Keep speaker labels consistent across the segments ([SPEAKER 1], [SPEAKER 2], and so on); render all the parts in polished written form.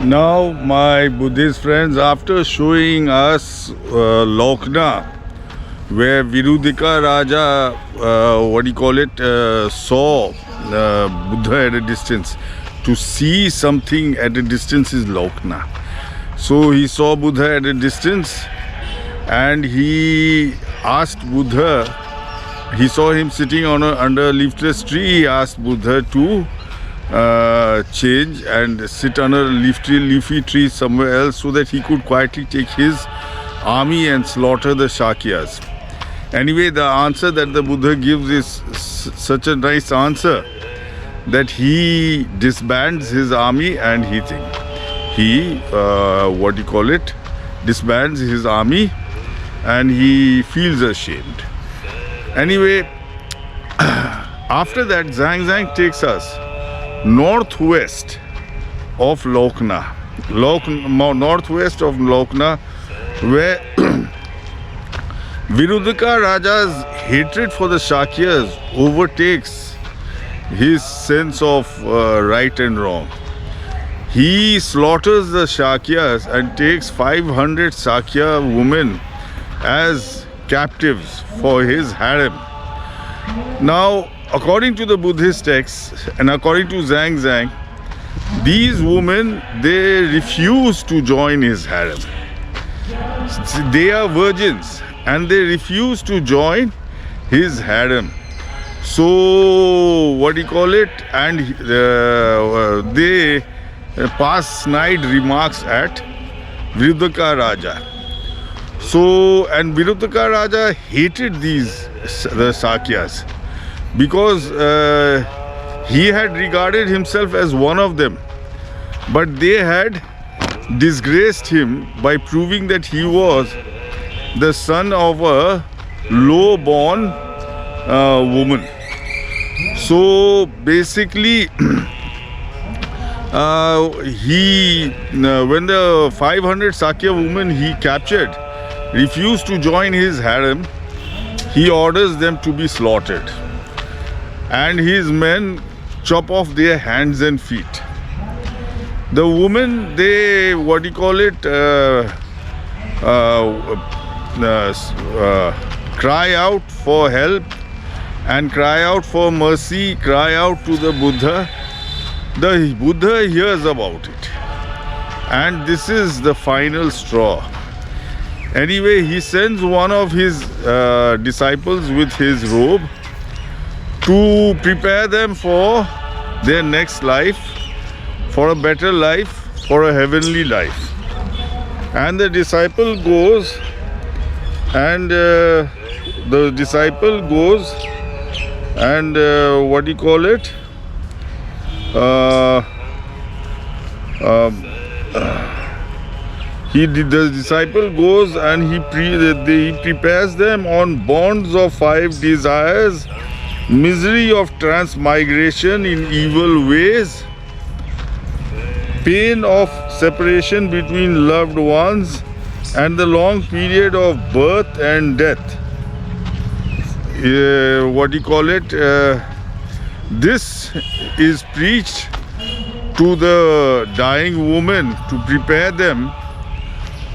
[SPEAKER 1] Now, my Buddhist friends, after showing us Lokna, where Virudhaka Raja, saw Buddha at a distance. To see something at a distance is Lokna. So he saw Buddha at a distance and he asked Buddha, he saw him sitting under a leafless tree. He asked Buddha to change and sit under a leafy tree somewhere else so that he could quietly take his army and slaughter the Sakyas. Anyway, the answer that the Buddha gives is such a nice answer that he disbands his army and he disbands his army and he feels ashamed. Anyway, after that, Zhang takes us northwest of Lokna, northwest of Lokna, where Virudhaka Raja's hatred for the Sakyas overtakes his sense of right and wrong. He slaughters the Sakyas and takes 500 Sakya women as captives for his harem. Now, according to the Buddhist texts and according to Zhang, these women, they refuse to join his harem. They are virgins and they refuse to join his harem. So, and they pass snide remarks at Virudhaka Raja. So, and Virudhaka Raja hated the Sakyas because he had regarded himself as one of them, but they had disgraced him by proving that he was the son of a low-born woman. So basically, when the 500 Sakya women he captured refused to join his harem, he orders them to be slaughtered. And his men chop off their hands and feet. The women, they, cry out for help and cry out for mercy, cry out to the Buddha. The Buddha hears about it. And this is the final straw. Anyway, he sends one of his disciples with his robe to prepare them for their next life, for a better life, for a heavenly life. And the disciple goes and the disciple goes and he prepares them on bonds of 5 desires, misery of transmigration in evil ways, pain of separation between loved ones, and the long period of birth and death. This is preached to the dying woman to prepare them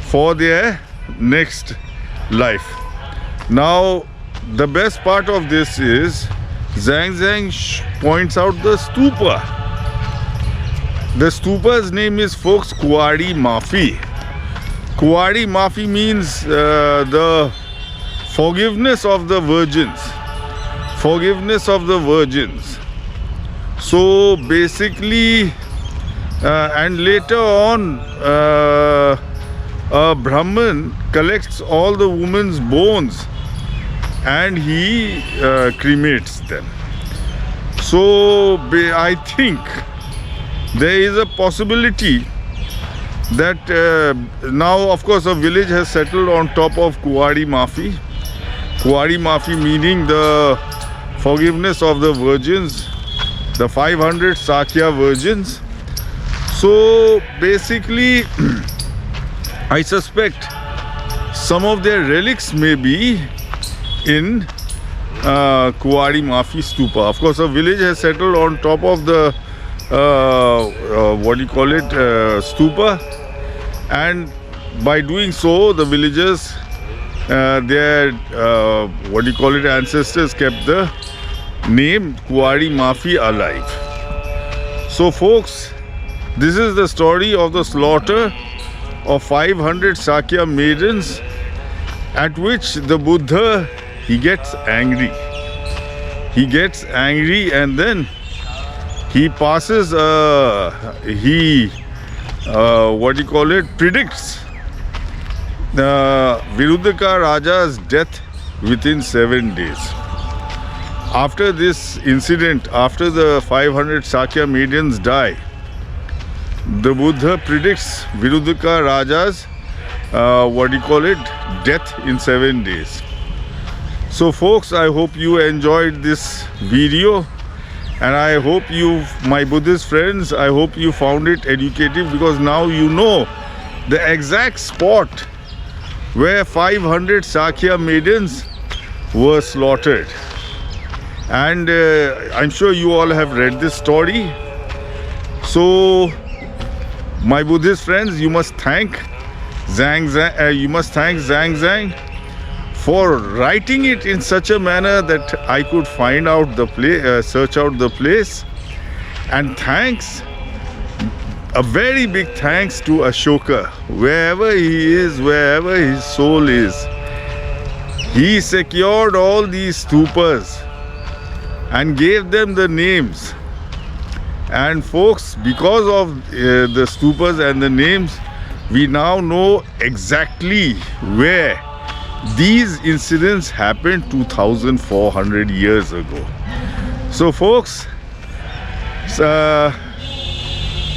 [SPEAKER 1] for their next life. Now, the best part of this is Zhang points out the Stupa. The Stupa's name is, folks, Kuari Mafi. Kuari Mafi means the forgiveness of the virgins. Forgiveness of the virgins. So basically, and later on, a Brahmin collects all the women's bones and he cremates them. So I think there is a possibility that now, of course, a village has settled on top of Kuari Mafi. Kuari Mafi meaning the forgiveness of the virgins, the 500 Sakya virgins. So basically, I suspect some of their relics may be in Kuari Mafi Stupa. Of course, a village has settled on top of the stupa, and by doing so the villagers, their ancestors kept the name Kuari Mafi alive. So folks, this is the story of the slaughter of 500 Sakya maidens, at which the Buddha, he gets angry. He gets angry, and then he passes, predicts the Virudhaka Raja's death within 7 days. After this incident, after the 500 Sakya maidens die, the Buddha predicts Virudhaka Raja's death in 7 days. So folks, I hope you enjoyed this video, and I hope you, my Buddhist friends, I hope you found it educative, because now you know the exact spot where 500 Sakya maidens were slaughtered. And I'm sure you all have read this story. So my Buddhist friends, you must thank Zhang Zhang for writing it in such a manner that I could find out the place, search out the place. And thanks, a very big thanks to Ashoka, wherever he is, wherever his soul is. He secured all these stupas and gave them the names. And folks, because of the stupas and the names, we now know exactly where these incidents happened 2,400 years ago. So folks,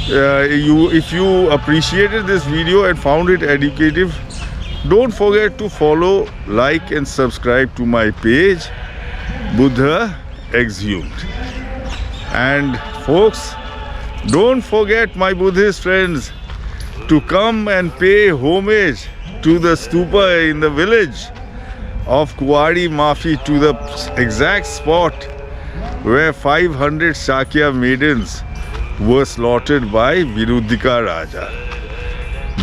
[SPEAKER 1] if you appreciated this video and found it educative, don't forget to follow, like and subscribe to my page, Buddha Exhumed. And folks, don't forget, my Buddhist friends, to come and pay homage to the stupa in the village of Kuari Mafi, to the exact spot where 500 Sakya maidens were slaughtered by Virudhaka Raja.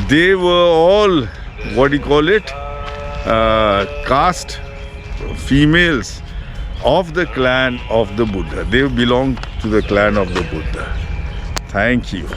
[SPEAKER 1] They were all, caste females of the clan of the Buddha. They belonged to the clan of the Buddha. Thank you.